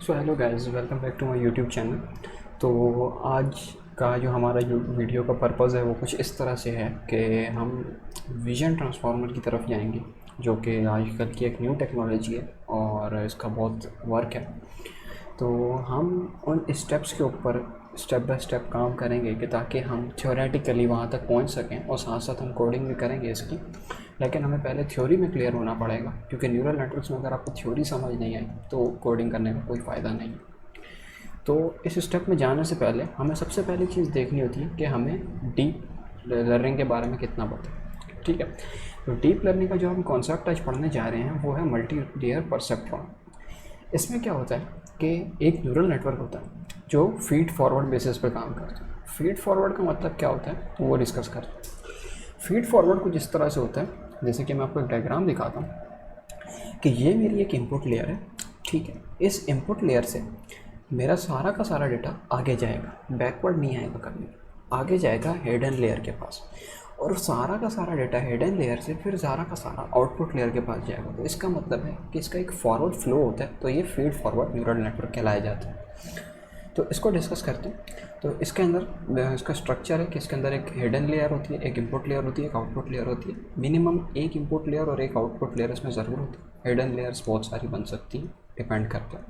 So hello guys, welcome back to my YouTube channel. तो आज का जो हमारा वीडियो का पर्पज़ है वो कुछ इस तरह से है कि हम विजन ट्रांसफार्मर की तरफ जाएंगे, जो कि आजकल की एक न्यू टेक्नोलॉजी है और इसका बहुत वर्क है। तो हम उन स्टेप्स के ऊपर स्टेप बाय स्टेप काम करेंगे कि ताकि हम थ्योरेटिकली वहाँ तक पहुँच सकें, और साथ साथ हम कोडिंग भी करेंगे इसकी। लेकिन हमें पहले थ्योरी में क्लियर होना पड़ेगा, क्योंकि न्यूरल नेटवर्क्स में अगर आपको थ्योरी समझ नहीं आई तो कोडिंग करने का कोई फ़ायदा नहीं। तो इस स्टेप में जाने से पहले हमें सबसे पहली चीज़ देखनी होती है कि हमें डीप लर्निंग के बारे में कितना पता है। ठीक है, तो डीप लर्निंग का जो हम कॉन्सेप्ट आज पढ़ने जा रहे हैं वो है मल्टी लेयर परसेप्ट्रॉन। इसमें क्या होता है कि एक न्यूरल नेटवर्क होता है जो फीड फॉरवर्ड बेसिस पर काम करता है। फीड फॉरवर्ड का मतलब क्या होता है वो डिस्कस करते हैं। फीड फॉरवर्ड कुछ इस तरह से होता है, जैसे कि मैं आपको एक डायग्राम दिखाता हूँ कि ये मेरी एक इनपुट लेयर है। ठीक है, इस इनपुट लेयर से मेरा सारा का सारा डेटा आगे जाएगा, बैकवर्ड नहीं आएगा कभी, आगे जाएगा हिडन लेयर के पास, और सारा का सारा डेटा हिडन लेयर से फिर सारा का सारा आउटपुट लेयर के पास जाएगा। तो इसका मतलब है कि इसका एक फॉरवर्ड फ्लो होता है, तो ये फीड फॉरवर्ड न्यूरल नेटवर्क कहलाया जाता है। तो इसको डिस्कस करते हैं। तो इसके अंदर इसका स्ट्रक्चर है कि इसके अंदर एक हिडन लेयर होती है, एक इनपुट लेयर होती है, एक आउटपुट लेयर होती है। मिनिमम एक इनपुट लेयर और एक आउटपुट लेयर इसमें ज़रूर होती है। हिडन लेयर्स बहुत सारी बन सकती हैं, डिपेंड करता है।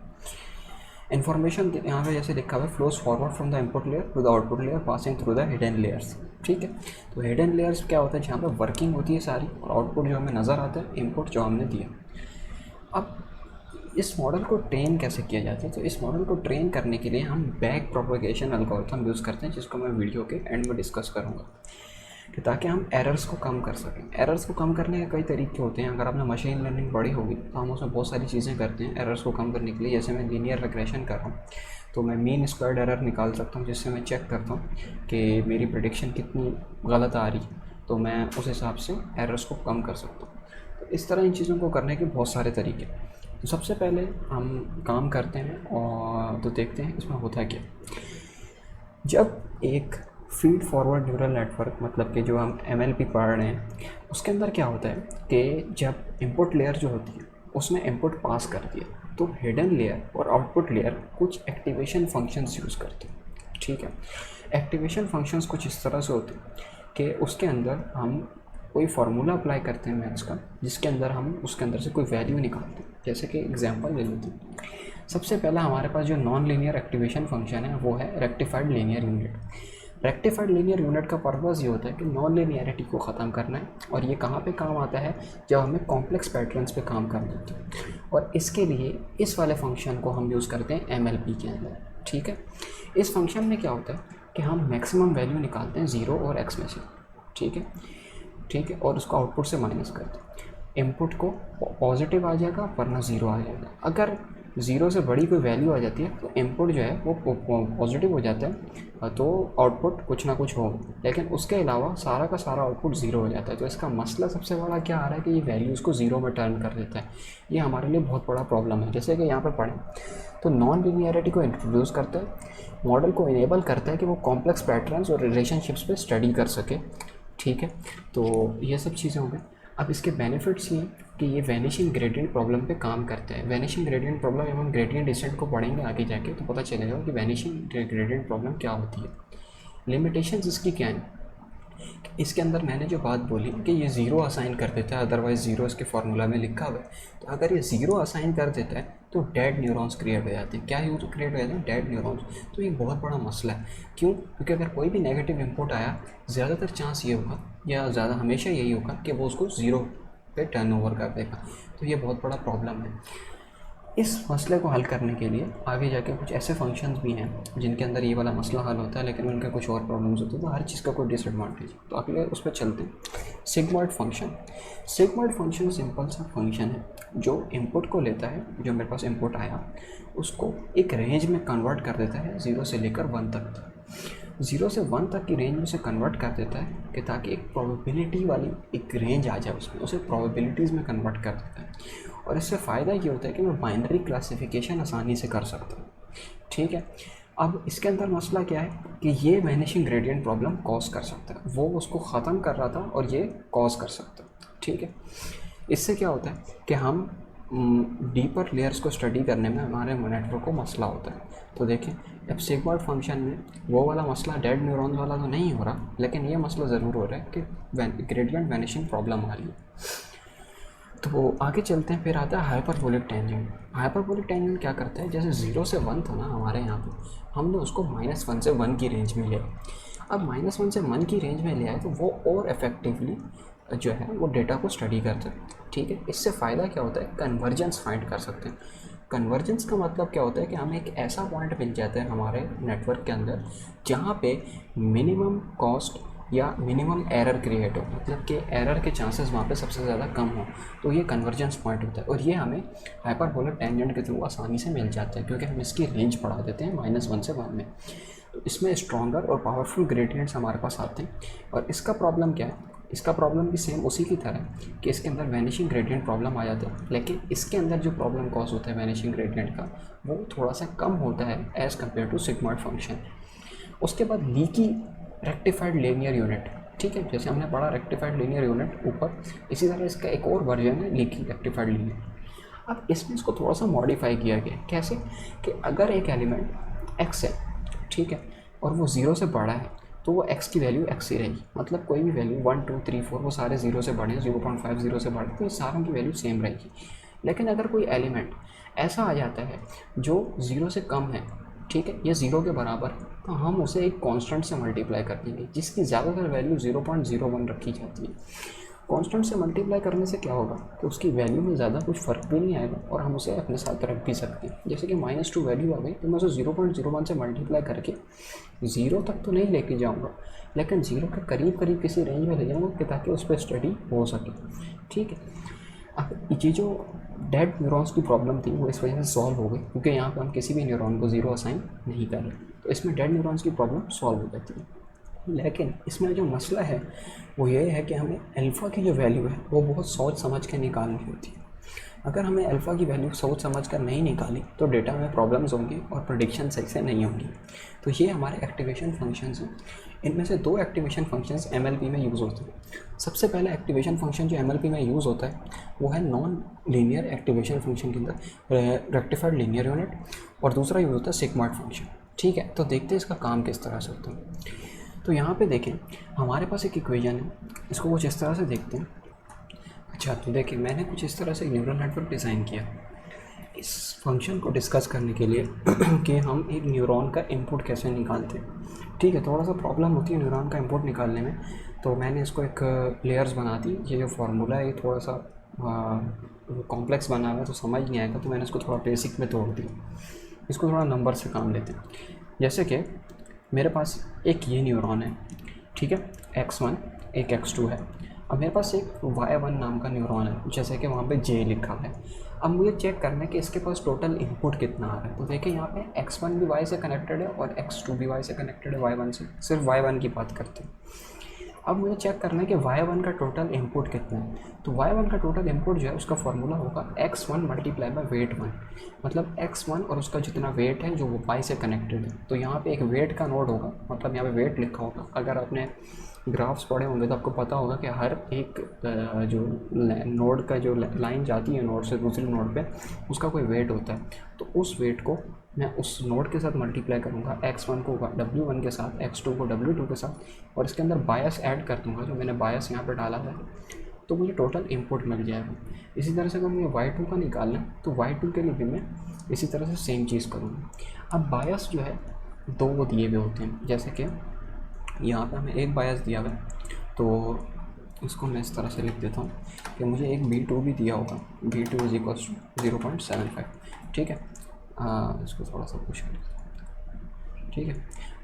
इन्फॉर्मेशन यहाँ पे जैसे लिखा हुआ है, flows forward from the input layer to the output layer passing through the hidden layers. ठीक है, तो हिडन लेयर्स क्या होता है, जहाँ पे वर्किंग होती है सारी, और आउटपुट जो हमें नज़र आता है, इनपुट जो हमने दिया। अब इस मॉडल को ट्रेन कैसे किया जाता है, तो इस मॉडल को ट्रेन करने के लिए हम बैक प्रोपगेशन एल्गोरिथम यूज़ करते हैं, जिसको मैं वीडियो के एंड में डिस्कस करूँगा, कि ताकि हम एरर्स को कम कर सकें। एरर्स को कम करने के कई तरीके होते हैं। अगर आपने मशीन लर्निंग पढ़ी होगी तो हम उसमें बहुत सारी चीज़ें करते हैं एरर्स को कम करने के लिए। जैसे मैं लीनियर रिग्रेशन कर रहा हूँ तो मैं मीन स्क्वायर्ड एरर निकाल सकता हूँ, जिससे मैं चेक करता हूँ कि मेरी प्रेडिक्शन कितनी गलत आ रही है, तो मैं उस हिसाब से एरर्स को कम कर सकता हूँ। तो इस तरह इन चीज़ों को करने के बहुत सारे तरीके। तो सबसे पहले हम काम करते हैं और तो देखते हैं इसमें होता है क्या। जब एक फीड फॉरवर्ड न्यूरल नेटवर्क, मतलब कि जो हम MLP पढ़ रहे हैं, उसके अंदर क्या होता है कि जब इनपुट लेयर जो होती है उसमें इनपुट पास करती है, तो हिडन लेयर और आउटपुट लेयर कुछ एक्टिवेशन फंक्शंस यूज़ करते हैं। ठीक है, एक्टिवेशन फंक्शंस कुछ इस तरह से होते हैं कि उसके अंदर हम कोई फार्मूला अप्लाई करते हैं मैथ्स का, जिसके अंदर हम उसके अंदर से कोई वैल्यू निकालते हैं। जैसे कि एग्जांपल ले लेते हैं। सबसे पहला हमारे पास जो नॉन लीनियर एक्टिवेशन फंक्शन है वो है rectified linear unit. Rectified linear unit का पर्पज़ ये होता है कि नॉन लीनियरिटी को ख़त्म करना है, और ये कहाँ पे काम आता है, जब हमें कॉम्प्लेक्स पैटर्न्स पे काम करना होता है, और इसके लिए इस वाले फंक्शन को हम यूज़ करते हैं MLP के अंदर। ठीक है, इस फंक्शन में क्या होता है कि हम मैक्सिमम वैल्यू निकालते हैं 0 और x में से। ठीक है, और उसको आउटपुट से माइनस करते हैं। इनपुट को पॉजिटिव आ जाएगा वरना 0 आ जाएगा। अगर 0 से बड़ी कोई वैल्यू आ जाती है तो इनपुट जो है वो पॉजिटिव हो जाता है, तो आउटपुट कुछ ना कुछ होगा, लेकिन उसके अलावा सारा का सारा आउटपुट 0 हो जाता है। तो इसका मसला सबसे बड़ा क्या आ रहा है कि ये वैल्यूज़ को 0 में टर्न कर देता है। ये हमारे लिए बहुत बड़ा प्रॉब्लम है। जैसे कि यहाँ पर पढ़ें तो नॉन लीनियरिटी को इंट्रोड्यूस करता है, मॉडल को इनेबल करता है कि वो कॉम्प्लेक्स पैटर्न्स और रिलेशनशिप्स पे स्टडी कर सके। ठीक है, तो ये सब चीज़ें हो गई। अब इसके बेनिफिट्स ये कि ये वैनिशिंग ग्रेडियंट प्रॉब्लम पे काम करते हैं। वैनिशिंग ग्रेडियंट प्रॉब्लम, जब हम ग्रेडियंट डिसेंट को पढ़ेंगे आगे जाके तो पता चलेगा कि वैनिशिंग ग्रेडियंट प्रॉब्लम क्या होती है। लिमिटेशंस इसकी क्या है, इसके अंदर मैंने जो बात बोली कि ये 0 असाइन कर देता है, अदरवाइज़ 0 इसके फार्मूला में लिखा हुआ है। तो अगर ये 0 असाइन कर देता है तो डेड न्यूरॉन्स क्रिएट हो जाते हैं। क्या यूज क्रिएट हो जाते हैं? Dead neurons. तो ये बहुत बड़ा मसला है। क्यों? क्योंकि अगर कोई भी नेगेटिव इनपुट आया, ज़्यादातर चांस ये होगा, या ज़्यादा हमेशा यही होगा कि वो उसको 0 पे टर्न ओवर कर देगा। तो ये बहुत बड़ा प्रॉब्लम है। इस मसले को हल करने के लिए आगे जाके कुछ ऐसे फंक्शंस भी हैं जिनके अंदर ये वाला मसला हल होता है, लेकिन उनके कुछ और प्रॉब्लम्स होते हैं। तो हर चीज़ का कोई डिसएडवांटेज। तो अगले उस पर चलते हैं। Sigmoid function. Sigmoid function simple सा फंक्शन है जो इनपुट को लेता है, जो मेरे पास इनपुट आया उसको एक रेंज में कन्वर्ट कर देता है 0 से लेकर 1 तक। 0 से 1 तक की रेंज में से कन्वर्ट कर देता है कि ताकि एक प्रोबेबिलिटी वाली एक रेंज आ जाए उसमें, उसे प्रोबेबिलिटीज़ में कन्वर्ट कर देता है। और इससे फ़ायदा ये होता है कि मैं बाइनरी क्लासिफिकेशन आसानी से कर सकता हूँ। ठीक है, अब इसके अंदर मसला क्या है कि ये वैनिशिंग ग्रेडियंट प्रॉब्लम कॉज कर सकता है। वो उसको ख़त्म कर रहा था और ये कॉज कर सकता है। ठीक है, इससे क्या होता है कि हम डीपर लेयर्स को स्टडी करने में हमारे नेटवर्क को मसला होता है। तो देखें, अब सिगमॉइड फंक्शन में वो वाला मसला डेड न्यूरॉन्स वाला तो नहीं हो रहा, लेकिन ये मसला ज़रूर हो रहा है कि ग्रेडियंट वैनिशिंग प्रॉब्लम आ रही है। तो आगे चलते हैं, फिर आता है हाइपरबोलिक टेंजेंट। हाइपरबोलिक टेंजेंट क्या करता है, जैसे 0 से 1 था ना हमारे यहाँ पे, हमने उसको -1 से 1 की रेंज में लिया। अब -1 से 1 की रेंज में लिया है तो वो और इफेक्टिवली जो है वो डेटा को स्टडी करते हैं। ठीक है, इससे फ़ायदा क्या होता है, कन्वर्जेंस फाइंड कर सकते हैं। कन्वर्जेंस का मतलब क्या होता है कि हमें एक ऐसा पॉइंट मिल जाता है हमारे नेटवर्क के अंदर जहाँ पे मिनिमम कॉस्ट या मिनिमम एरर क्रिएट हो, मतलब कि एरर के चांसेस वहाँ पे सबसे ज़्यादा कम हो, तो ये कन्वर्जेंस पॉइंट होता है। और ये हमें हाइपरबोलिक टेंजेंट के थ्रू आसानी से मिल जाता है, क्योंकि हम इसकी रेंज बढ़ा देते हैं -1 से 1 में। तो इसमें स्ट्रॉन्गर और पावरफुल ग्रेडियंट्स हमारे पास आते हैं। और इसका प्रॉब्लम क्या है, इसका प्रॉब्लम भी सेम उसी की तरह है कि इसके अंदर वैनिशिंग ग्रेडियंट प्रॉब्लम आ जाता है, लेकिन इसके अंदर जो प्रॉब्लम कॉज होता है वैनिशिंग ग्रेडियंट का, वो थोड़ा सा कम होता है as compared to sigmoid function. उसके बाद लीकी रेक्टिफाइड लीनियर यूनिट। ठीक है, जैसे हमने पढ़ा रेक्टिफाइड लीनियर यूनिट ऊपर, इसी तरह इसका एक और वर्जन है लीकी रेक्टिफाइड लीनियर। अब इसमें इसको थोड़ा सा मॉडिफाई किया गया। कैसे कि अगर एक एलिमेंट x है, ठीक है, और वो 0 से बड़ा है, तो वो x की वैल्यू x ही रहेगी। मतलब कोई भी वैल्यू 1 2 3 4 वो सारे 0 से बड़े, 0.50 से बड़े, तो ये सारों की वैल्यू सेम रहेगी। लेकिन अगर कोई एलिमेंट ऐसा आ जाता है जो 0 से कम है, ठीक है, ये 0 के बराबर, तो हम उसे एक कांस्टेंट से मल्टीप्लाई कर देंगे जिसकी ज़्यादातर वैल्यू 0.01 रखी जाती है। कांस्टेंट से मल्टीप्लाई करने से क्या होगा कि उसकी वैल्यू में ज़्यादा कुछ फ़र्क भी नहीं आएगा और हम उसे अपने साथ रख भी सकते हैं। जैसे कि -2 वैल्यू आ गई तो मैं उसे 0.01 से मल्टीप्लाई करके 0 तक तो नहीं लेके जाऊँगा, लेकिन 0 के करीब करीब किसी रेंज में ले जाऊँगा कि ताकि उस पर स्टडी हो सके। ठीक है, अब ये जो डेड न्यूरॉन्स की प्रॉब्लम थी वो इस वजह से सॉल्व हो गई, क्योंकि यहाँ पे हम किसी भी न्यूरॉन को 0 असाइन नहीं कर रहे, तो इसमें डेड न्यूरॉन्स की प्रॉब्लम सॉल्व हो जाती है। लेकिन इसमें जो मसला है वो ये है कि हमें अल्फ़ा की जो वैल्यू है वो बहुत सोच समझ के निकालनी होती है। अगर हमें अल्फ़ा की वैल्यू सोच समझ कर नहीं निकाली तो डेटा में प्रॉब्लम्स होंगी और प्रेडिक्शन सही से नहीं होंगी। तो ये हमारे एक्टिवेशन फंक्शंस हैं। इनमें से 2 एक्टिवेशन फंक्शंस एमएलपी में यूज़ होते हैं। सबसे पहला एक्टिवेशन फंक्शन जो एमएलपी में यूज़ होता है वो है नॉन लीनियर एक्टिवेशन फंक्शन के अंदर रेक्टिफाइड लीनियर यूनिट, और दूसरा यूज़ होता है सिग्मॉइड फंक्शन। ठीक है, तो देखते हैं इसका काम किस तरह से होता है। तो यहाँ पे देखें, हमारे पास एक इक्वेशन है, इसको कुछ इस तरह से देखते हैं। अच्छा, तो देखिए मैंने कुछ इस तरह से न्यूरल नेटवर्क डिज़ाइन किया इस फंक्शन को डिस्कस करने के लिए कि हम एक न्यूरॉन का इनपुट कैसे निकालते हैं। ठीक है, थोड़ा सा प्रॉब्लम होती है न्यूरॉन का इनपुट निकालने में, तो मैंने इसको एक लेयर्स बना दी। ये जो फार्मूला है ये थोड़ा सा कॉम्प्लेक्स बना हुआ है तो समझ नहीं आएगा, तो मैंने इसको थोड़ा बेसिक में तोड़ दिया। इसको थोड़ा नंबर से काम लेते हैं। जैसे कि मेरे पास एक ये न्यूरॉन है, ठीक है, x1 एक x2 है। अब मेरे पास एक y1 नाम का न्यूरॉन है, जैसे कि वहाँ पे j लिखा है। अब मुझे चेक करना है कि इसके पास टोटल इनपुट कितना आ रहा है। तो देखिए यहाँ पे x1 भी y से कनेक्टेड है और x2 भी y से कनेक्टेड है y1 से, सिर्फ y1 की बात करते हैं। अब मुझे चेक करना है कि y1 का टोटल इनपुट कितना है। तो y1 का टोटल इनपुट जो है उसका फॉर्मूला होगा x1 मल्टीप्लाई बाय वेट 1, मतलब x1 और उसका जितना वेट है जो वो y से कनेक्टेड है। तो यहाँ पे एक वेट का नोड होगा, मतलब यहाँ पे वेट लिखा होगा। अगर आपने ग्राफ्स पढ़े होंगे तो आपको पता होगा कि हर एक जो नोड का जो लाइन जाती है नोड से दूसरी नोड पे, उसका कोई वेट होता है। तो उस वेट को मैं उस नोड के साथ मल्टीप्लाई करूँगा, x1 को w1 के साथ, x2 को w2 के साथ, और इसके अंदर बायस ऐड कर दूँगा, जो मैंने बायस यहाँ पे डाला है, तो मुझे टोटल इनपुट मिल जाएगा। इसी तरह से अगर मुझे y2 का निकालना है तो y2 के लिए भी मैं इसी तरह से सेम चीज़ करूँगा। अब बायस जो है 2 वो दिए हुए होते हैं, जैसे कि यहाँ पे हमें एक बायस दिया हुआ है, तो इसको मैं इस तरह से लिख देता हूँ कि मुझे एक B2 भी दिया होगा, B2 = 0.75। ठीक है, इसको थोड़ा सा पुश कर, ठीक है,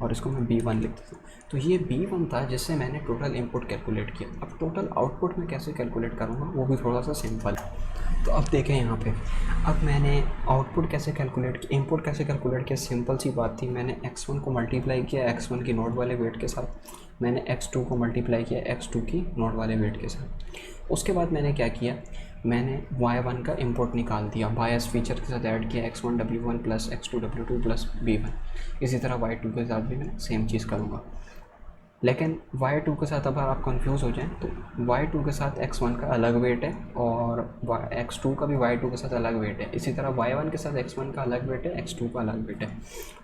और इसको मैं B1 लिख देता हूँ। तो ये B1 था जिससे मैंने टोटल इनपुट कैलकुलेट किया। अब टोटल आउटपुट में कैसे कैलकुलेट करूँगा वो भी थोड़ा सा सिंपल है। तो अब देखें यहाँ पे, अब मैंने आउटपुट कैसे कैलकुलेट किया, इनपुट कैसे कैलकुलेट किया, सिंपल सी बात थी। मैंने x1 को मल्टीप्लाई किया x1 की नोड वाले वेट के साथ, मैंने x2 को मल्टीप्लाई किया x2 की नोड वाले वेट के साथ। उसके बाद मैंने क्या किया, मैंने y1 का इनपुट निकाल दिया, बायस फीचर के साथ ऐड किया, x1 w1 plus x2 w2 plus b1। इसी तरह y2 के साथ भी मैं सेम चीज़ करूँगा। लेकिन y2 के साथ अगर आप कंफ्यूज हो जाएं तो y2 के साथ x1 का अलग वेट है और x2 का भी y2 के साथ अलग वेट है। इसी तरह y1 के साथ x1 का अलग वेट है, x2 का अलग वेट है।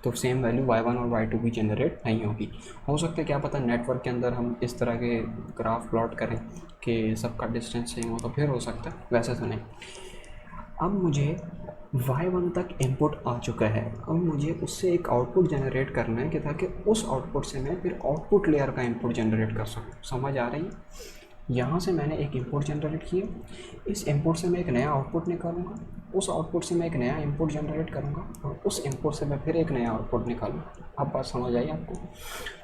तो सेम वैल्यू y1 और y2 भी जनरेट नहीं होगी। हो सकता है क्या पता नेटवर्क के अंदर हम इस तरह के ग्राफ प्लॉट करें कि सबका डिस्टेंस सेम हो, तो फिर हो सकता है, वैसे तो नहीं। अब मुझे y1 तक इनपुट आ चुका है, अब मुझे उससे एक आउटपुट जनरेट करना है कि ताकि उस आउटपुट से मैं फिर आउटपुट लेयर का इनपुट जनरेट कर सकूँ। समझ आ रही है? यहाँ से मैंने एक इनपुट जनरेट किया, इस इनपुट से मैं एक नया आउटपुट निकालूंगा, उस आउटपुट से मैं एक नया इनपुट जनरेट करूँगा और उस इनपुट से मैं फिर एक नया आउटपुट निकालूंगा। अब बात समझ आई आपको?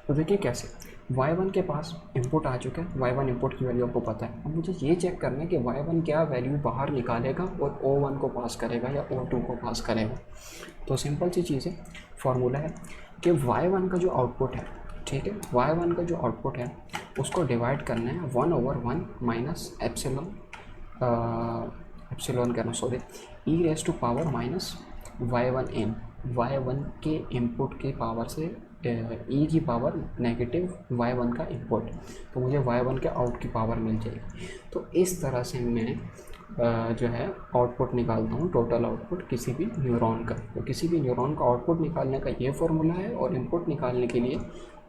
तो देखिए कैसे y1 के पास इनपुट आ चुका है, y1 इनपुट की वैल्यू आपको पता है। अब मुझे ये चेक करना है कि y1 क्या वैल्यू बाहर निकालेगा और o1 को पास करेगा या o2 को पास करेगा। तो सिंपल सी चीज़ है, फॉर्मूला है कि y1 का जो आउटपुट है, ठीक है, y1 का जो आउटपुट है उसको डिवाइड करना है 1/1 माइनस एप्सिलॉन करना, सॉरी, e⁻⁻ y1n, y1 के इनपुट के पावर से e की पावर नेगेटिव y1 का इनपुट, तो मुझे y1 के आउट की पावर मिल जाएगी। तो इस तरह से मैं जो है आउटपुट निकालता हूँ, टोटल आउटपुट किसी भी न्यूरॉन का। तो किसी भी न्यूरॉन का आउटपुट निकालने का ये फॉर्मूला है और इनपुट निकालने के लिए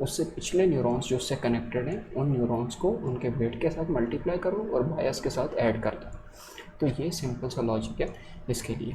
उससे पिछले न्यूरॉन्स जो उससे कनेक्टेड हैं उन न्यूरॉन्स को उनके वेट के साथ मल्टीप्लाई करो और बायस के साथ ऐड कर दो। तो ये सिंपल सा लॉजिक है इसके लिए।